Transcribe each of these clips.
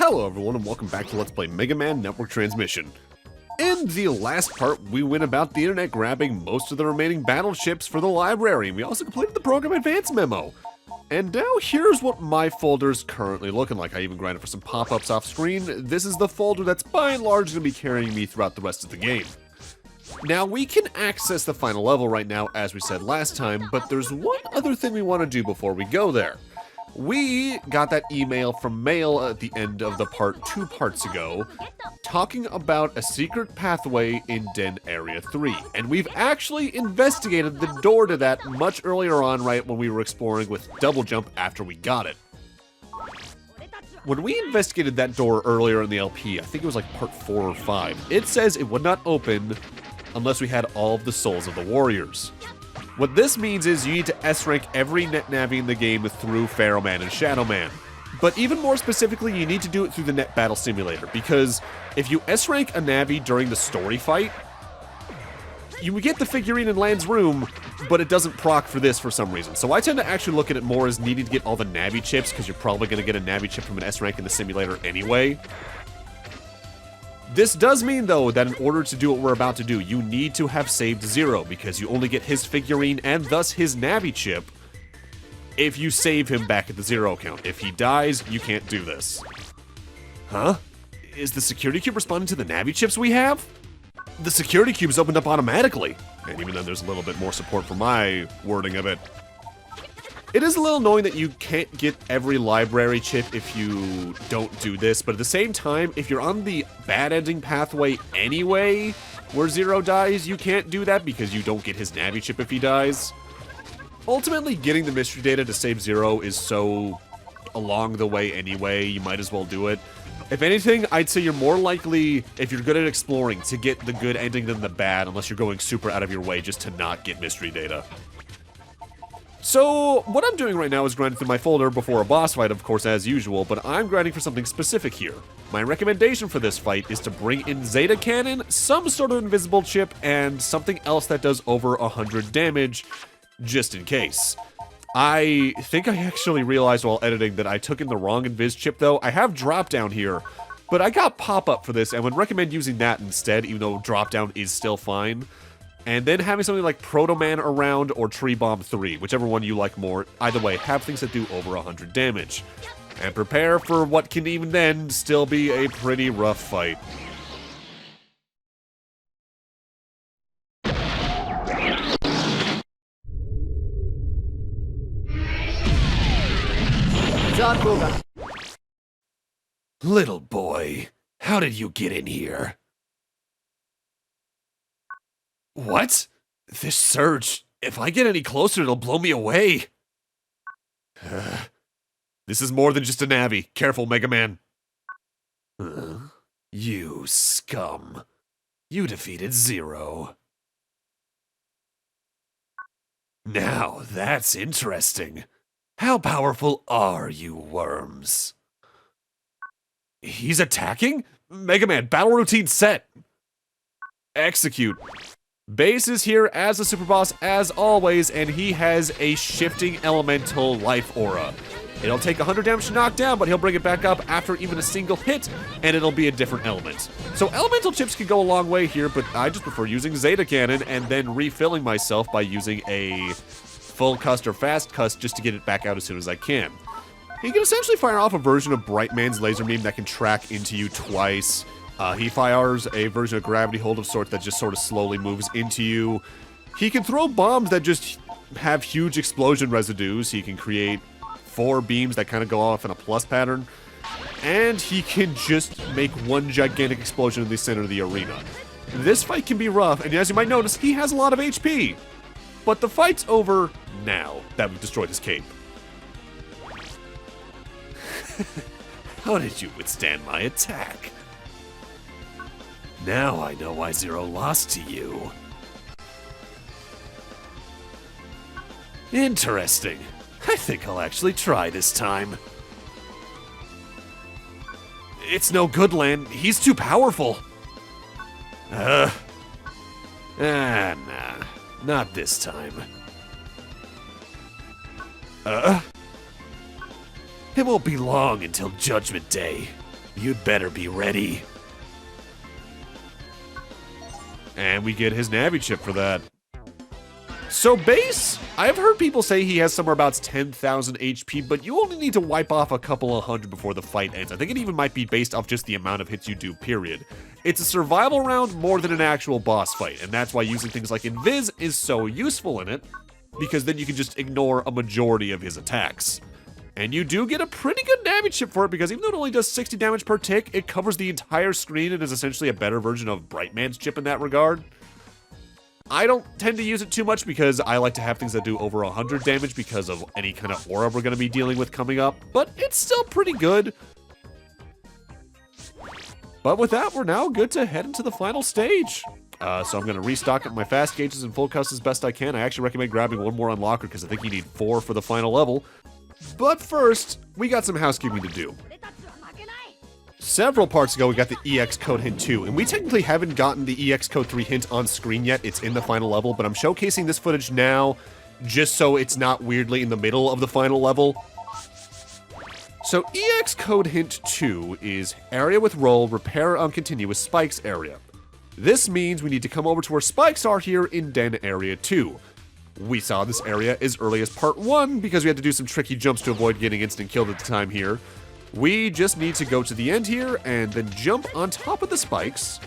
Hello everyone and welcome back to Let's Play Mega Man Network Transmission. In the last part, we went about the internet grabbing most of the remaining battleships for the library, and we also completed the program advance memo. And now here's what my folder's currently looking like. I even grinded for some pop-ups off screen. This is the folder that's by and large going to be carrying me throughout the rest of the game. Now, we can access the final level right now, as we said last time, but there's one other thing we want to do before we go there. We got that email from Mail at the end of the part 2 parts ago, talking about a secret pathway in Den Area 3, and we've actually investigated the door to that much earlier on, right when we were exploring with Double Jump after we got it. When we investigated that door earlier in the LP, I think it was like part 4 or 5, it says it would not open unless we had all of the souls of the warriors. What this means is you need to S-rank every net Navi in the game through Pharaoh Man and Shadow Man. But even more specifically, you need to do it through the Net Battle Simulator, because if you S-rank a Navi during the story fight, you get the figurine in Land's room, but it doesn't proc for this for some reason. So I tend to actually look at it more as needing to get all the Navichips, because you're probably going to get a Navichip from an S-rank in the simulator anyway. This does mean, though, that in order to do what we're about to do, you need to have saved Zero, because you only get his figurine and thus his Navichip if you save him back at the Zero count. If he dies, you can't do this. Huh? Is the security cube responding to the Navichips we have? The security cube's opened up automatically, and even then there's a little bit more support for my wording of it. It is a little annoying that you can't get every library chip if you don't do this, but at the same time, if you're on the bad ending pathway anyway, where Zero dies, you can't do that because you don't get his Navi chip if he dies. Ultimately, getting the mystery data to save Zero is so along the way anyway, you might as well do it. If anything, I'd say you're more likely, if you're good at exploring, to get the good ending than the bad, unless you're going super out of your way just to not get mystery data. So, what I'm doing right now is grinding through my folder before a boss fight, of course, as usual, but I'm grinding for something specific here. My recommendation for this fight is to bring in Zeta Cannon, some sort of invisible chip, and something else that does over 100 damage, just in case. I think I actually realized while editing that I took in the wrong invis chip, though. I have drop down here, but I got pop-up for this, and would recommend using that instead, even though drop down is still fine. And then having something like Proto Man around or Tree Bomb 3, whichever one you like more. Either way, have things that do over 100 damage. And prepare for what can even then still be a pretty rough fight. Little boy, how did you get in here? What? This surge, if I get any closer, it'll blow me away. This is more than just a Navi. Careful, Mega Man. You scum. You defeated Zero. Now, that's interesting. How powerful are you, worms? He's attacking? Mega Man, battle routine set. Execute. Base is here as a superboss as always, and he has a shifting elemental life aura. It'll take 100 damage to knock down, but he'll bring it back up after even a single hit, and it'll be a different element. So elemental chips can go a long way here, but I just prefer using Zeta Cannon and then refilling myself by using a full cust or fast cust just to get it back out as soon as I can. He can essentially fire off a version of Brightman's laser beam that can track into you twice. He fires a version of Gravity Hold of sorts that just sort of slowly moves into you. He can throw bombs that just have huge explosion residues. He can create 4 beams that kind of go off in a plus pattern. And he can just make one gigantic explosion in the center of the arena. This fight can be rough, and as you might notice, he has a lot of HP. But the fight's over now that we've destroyed his cape. How did you withstand my attack? Now I know why Zero lost to you. Interesting. I think I'll actually try this time. It's no good, Lan. He's too powerful. Nah. Not this time. It won't be long until Judgment Day. You'd better be ready. And we get his Navichip for that. So base, I've heard people say he has somewhere about 10,000 HP, but you only need to wipe off a couple of hundred before the fight ends. I think it even might be based off just the amount of hits you do, period. It's a survival round more than an actual boss fight, and that's why using things like Invis is so useful in it, because then you can just ignore a majority of his attacks. And you do get a pretty good Navichip for it, because even though it only does 60 damage per tick, it covers the entire screen and is essentially a better version of Brightman's chip in that regard. I don't tend to use it too much because I like to have things that do over 100 damage because of any kind of aura we're going to be dealing with coming up, but it's still pretty good. But with that, we're now good to head into the final stage. So I'm going to restock up my fast gauges and full cuts as best I can. I actually recommend grabbing one more unlocker because I think you need 4 for the final level. But first, we got some housekeeping to do. Several parts ago, we got the EX code hint 2, and we technically haven't gotten the EX code 3 hint on screen yet. It's in the final level, but I'm showcasing this footage now just so it's not weirdly in the middle of the final level. So EX code hint 2 is area with roll, repair on continuous spikes area. This means we need to come over to where spikes are here in Den area 2. We saw this area as early as part 1 because we had to do some tricky jumps to avoid getting instant killed at the time here. We just need to go to the end here and then jump on top of the spikes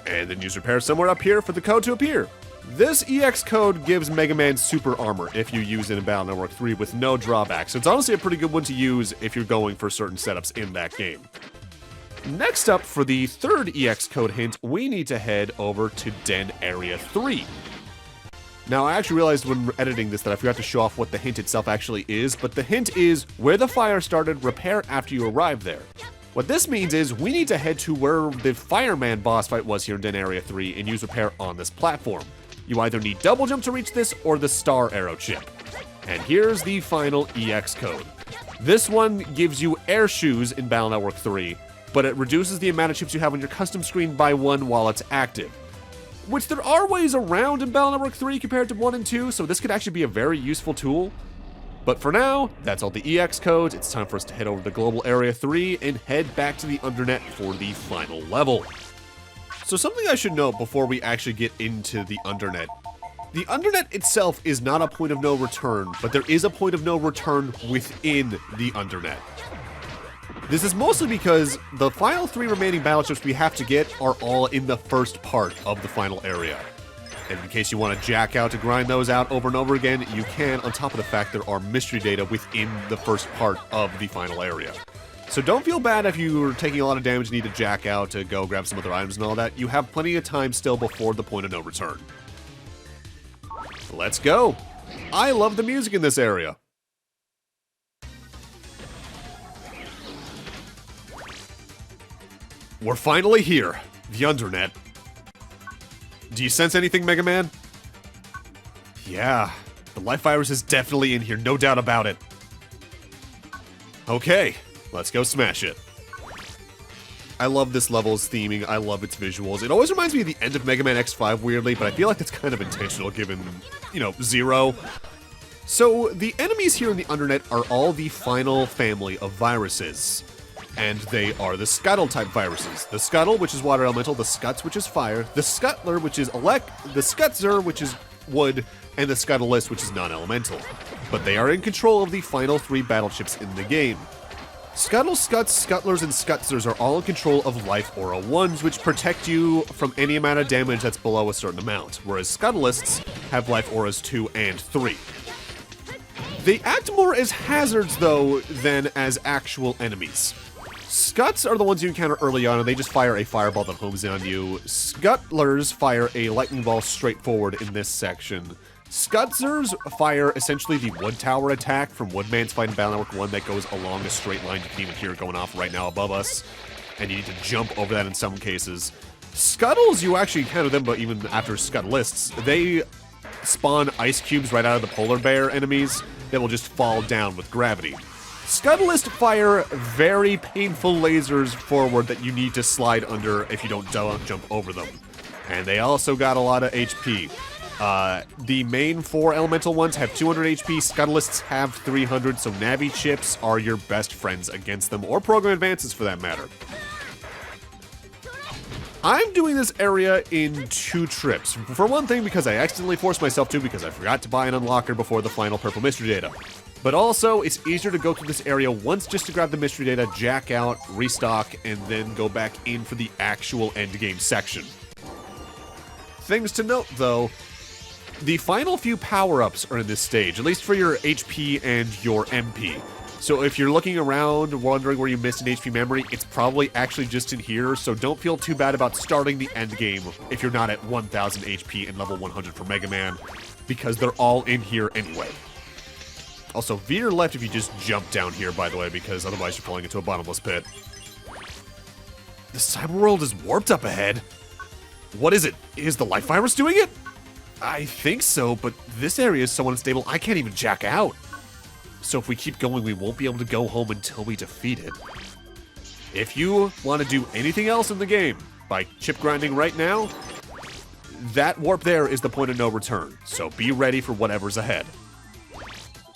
and then use repair somewhere up here for the code to appear. This EX code gives Mega Man super armor if you use it in Battle Network 3 with no drawbacks. So it's honestly a pretty good one to use if you're going for certain setups in that game. Next up, for the third EX code hint, we need to head over to Den Area 3. Now, I actually realized when editing this that I forgot to show off what the hint itself actually is, but the hint is where the fire started, repair after you arrive there. What this means is we need to head to where the Fireman boss fight was here in Den Area 3 and use repair on this platform. You either need double jump to reach this or the star arrow chip. And here's the final EX code. This one gives you air shoes in Battle Network 3, but it reduces the amount of chips you have on your custom screen by 1 while it's active. Which there are ways around in Battle Network 3 compared to 1 and 2, so this could actually be a very useful tool. But for now, that's all the EX codes. It's time for us to head over to Global Area 3 and head back to the Undernet for the final level. So something I should note before we actually get into the Undernet. The Undernet itself is not a point of no return, but there is a point of no return within the Undernet. This is mostly because the final 3 remaining battleships we have to get are all in the first part of the final area. And in case you want to jack out to grind those out over and over again, you can, on top of the fact there are mystery data within the first part of the final area. So don't feel bad if you're taking a lot of damage and need to jack out to go grab some other items and all that. You have plenty of time still before the point of no return. Let's go! I love the music in this area. We're finally here, the Undernet. Do you sense anything, Mega Man? Yeah, the life virus is definitely in here, no doubt about it. Okay, let's go smash it. I love this level's theming, I love its visuals. It always reminds me of the end of Megaman.exe 5, weirdly, but I feel like that's kind of intentional given, you know, Zero. So, the enemies here in the Undernet are all the final family of viruses. And they are the Scuttle-type viruses. The Scuttle, which is water elemental, the Scuts, which is fire, the Scuttler, which is the Scutzer, which is wood, and the Scuttleless, which is non-elemental. But they are in control of the final 3 battleships in the game. Scuttle, Scuts, Scuttlers, and Scutzers are all in control of Life Aura 1s, which protect you from any amount of damage that's below a certain amount, whereas Scuttleists have Life Auras 2 and 3. They act more as hazards, though, than as actual enemies. Scuts are the ones you encounter early on, and they just fire a fireball that homes in on you. Scuttlers fire a lightning ball straight forward in this section. Scutzers fire essentially the wood tower attack from Woodman's fight in Battle Network 1 that goes along a straight line. You can even hear it going off right now above us, and you need to jump over that in some cases. Scuttles, you actually encounter them, but even after Scuttleists, they spawn ice cubes right out of the polar bear enemies that will just fall down with gravity. Scuttlelist fire very painful lasers forward that you need to slide under if you don't jump over them. And they also got a lot of HP. The main 4 elemental ones have 200 HP, Scuttleists have 300, so Navichips are your best friends against them, or program advances for that matter. I'm doing this area in 2 trips. For one thing, because I accidentally forced myself to because I forgot to buy an unlocker before the final purple mystery data. But also, it's easier to go through this area once just to grab the mystery data, jack out, restock, and then go back in for the actual endgame section. Things to note, though, the final few power-ups are in this stage, at least for your HP and your MP. So if you're looking around, wondering where you missed an HP memory, it's probably actually just in here, so don't feel too bad about starting the endgame if you're not at 1000 HP and level 100 for Mega Man, because they're all in here anyway. Also, veer left if you just jump down here, by the way, because otherwise you're falling into a bottomless pit. The cyber world is warped up ahead. What is it? Is the life virus doing it? I think so, but this area is so unstable I can't even jack out. So if we keep going, we won't be able to go home until we defeat it. If you want to do anything else in the game by chip grinding right now, that warp there is the point of no return, so be ready for whatever's ahead.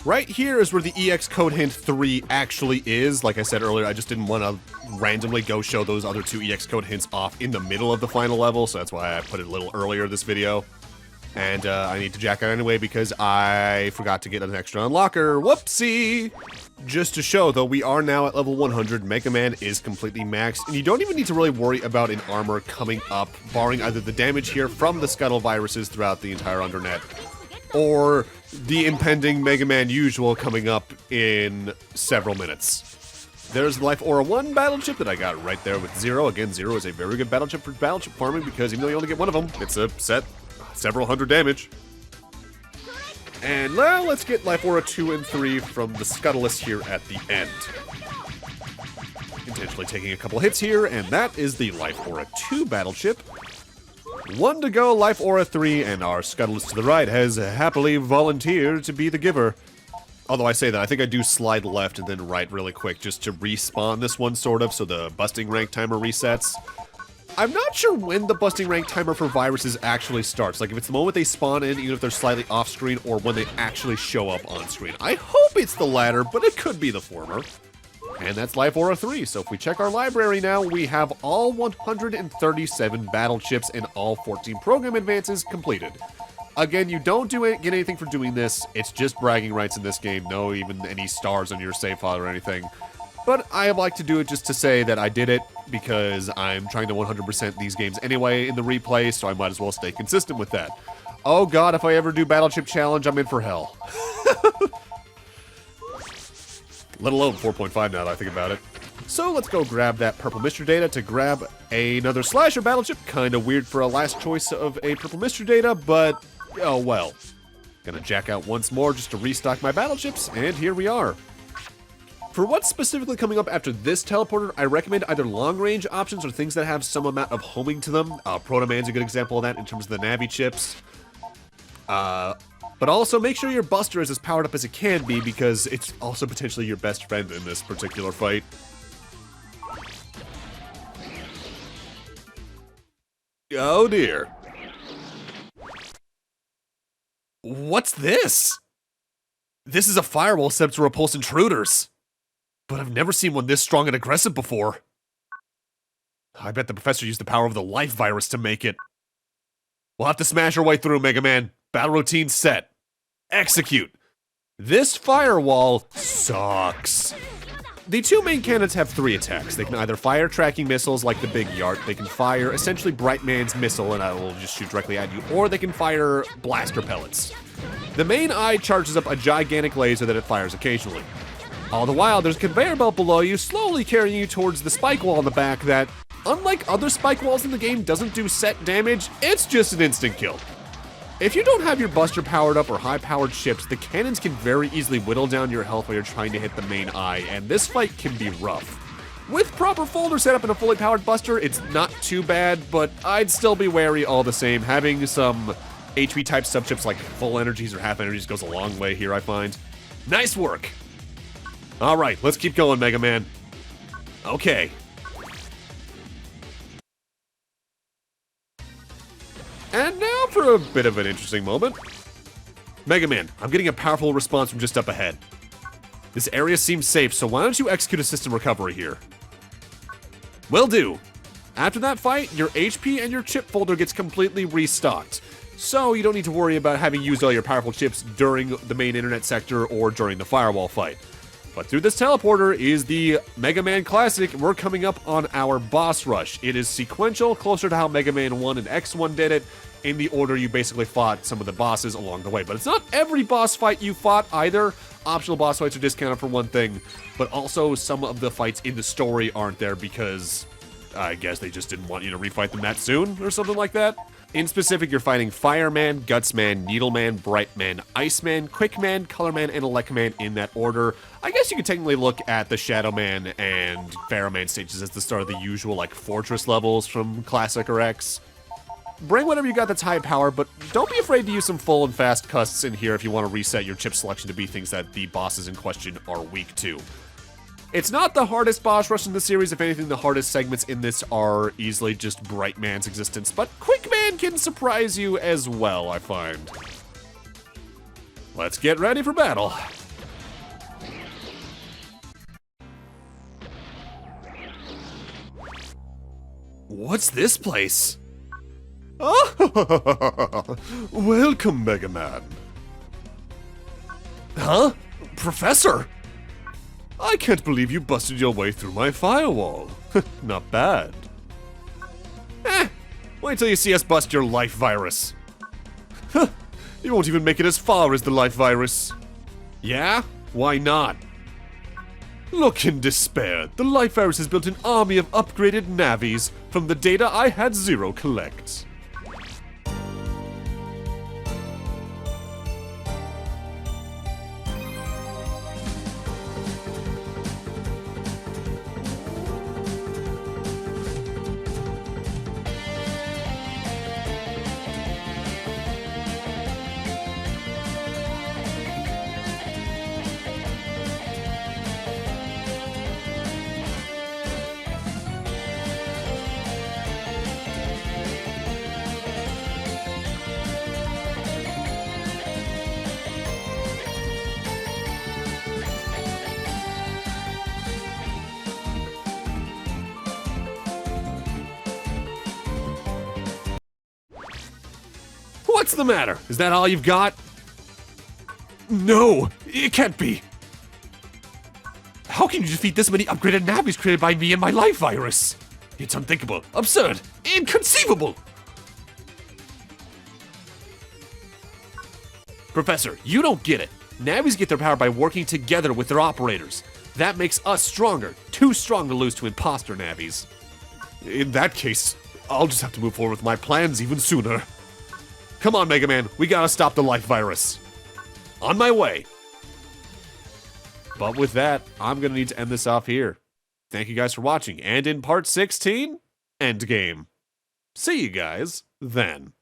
Right here is where the EX code hint 3 actually is. Like I said earlier, I just didn't want to randomly go show those other 2 EX code hints off in the middle of the final level, so that's why I put it a little earlier this video. And I need to jack out anyway because I forgot to get an extra unlocker. Whoopsie! Just to show, though, we are now at level 100. Mega Man is completely maxed, and you don't even need to really worry about an armor coming up, barring either the damage here from the scuttle viruses throughout the entire Undernet, or the impending Mega Man usual coming up in several minutes. There's the Life Aura 1 battle chip that I got right there with Zero. Again, Zero is a very good battle chip for battle chip farming because even though you only get one of them, it's a set several hundred damage. And now let's get Life Aura 2 and 3 from the Scuttless here at the end. Intentionally taking a couple hits here, and that is the Life Aura 2 battle chip. 1 to go, Life Aura 3, and our Scuttless to the right has happily volunteered to be the giver. Although I say that, I think I do slide left and then right really quick just to respawn this one, sort of, so the busting rank timer resets. I'm not sure when the busting rank timer for viruses actually starts. Like, if it's the moment they spawn in, even if they're slightly off-screen, or when they actually show up on-screen. I hope it's the latter, but it could be the former. And that's Life Aura 3, so if we check our library now, we have all 137 battle chips and all 14 program advances completed. Again, you don't get anything for doing this, it's just bragging rights in this game, no even any stars on your save file or anything. But I like to do it just to say that I did it, because I'm trying to 100% these games anyway in the replay, so I might as well stay consistent with that. Oh god, if I ever do Battle Chip Challenge, I'm in for hell. Let alone 4.5 now that I think about it. So let's go grab that purple mystery data to grab another slasher battle chip. Kinda weird for a last choice of a purple mystery data, but oh well. Gonna jack out once more just to restock my battle chips, and here we are. For what's specifically coming up after this teleporter, I recommend either long-range options or things that have some amount of homing to them. Proto Man's a good example of that in terms of the Navichips. But also make sure your Buster is as powered up as it can be, because it's also potentially your best friend in this particular fight. Oh dear. What's this? This is a firewall set up to repulse intruders. But I've never seen one this strong and aggressive before. I bet the professor used the power of the life virus to make it. We'll have to smash our way through, Mega Man. Battle routine set. Execute. This firewall sucks. The 2 main cannons have 3 attacks. They can either fire tracking missiles like the Big Yart, they can fire essentially Bright Man's missile and I will just shoot directly at you, or they can fire blaster pellets. The main eye charges up a gigantic laser that it fires occasionally. All the while, there's a conveyor belt below you, slowly carrying you towards the spike wall in the back that, unlike other spike walls in the game, doesn't do set damage, it's just an instant kill. If you don't have your Buster powered up or high-powered ships, the cannons can very easily whittle down your health while you're trying to hit the main eye, and this fight can be rough. With proper folder setup and a fully powered Buster, it's not too bad, but I'd still be wary all the same. Having some HP-type subchips like full energies or half energies goes a long way here, I find. Nice work! Alright, let's keep going, Mega Man. Okay. And now for a bit of an interesting moment. Mega Man, I'm getting a powerful response from just up ahead. This area seems safe, so why don't you execute a system recovery here? Will do. After that fight, your HP and your chip folder gets completely restocked. So you don't need to worry about having used all your powerful chips during the main internet sector or during the firewall fight. But through this teleporter is the Mega Man Classic. We're coming up on our boss rush. It is sequential, closer to how Mega Man 1 and X1 did it, in the order you basically fought some of the bosses along the way. But it's not every boss fight you fought either. Optional boss fights are discounted for one thing, but also some of the fights in the story aren't there because I guess they just didn't want you to refight them that soon or something like that. In specific, you're fighting Fireman, Gutsman, Needleman, Brightman, Iceman, Quickman, Colorman, and Elecman in that order. I guess you could technically look at the Shadowman and Pharaohman stages as the start of the usual, like, Fortress levels from Classic or X. Bring whatever you got that's high power, but don't be afraid to use some full and fast custs in here if you want to reset your chip selection to be things that the bosses in question are weak to. It's not the hardest boss rush in the series. If anything, the hardest segments in this are easily just Brightman's existence, but Quickman can surprise you as well, I find. Let's get ready for battle. What's this place? Oh, welcome, Mega Man. Huh? Professor? I can't believe you busted your way through my firewall. Not bad. Wait till you see us bust your life virus. You won't even make it as far as the life virus. Yeah? Why not? Look in despair. The life virus has built an army of upgraded navis from the data I had Zero collect. What's the matter? Is that all you've got? No, it can't be. How can you defeat this many upgraded navis created by me and my life virus? It's unthinkable, absurd, inconceivable. Professor, you don't get it. Navis get their power by working together with their operators. That makes us stronger, too strong to lose to imposter navis. In that case, I'll just have to move forward with my plans even sooner. Come on, Mega Man, we gotta stop the life virus. On my way. But with that, I'm gonna need to end this off here. Thank you guys for watching, and in part 16, Endgame. See you guys then.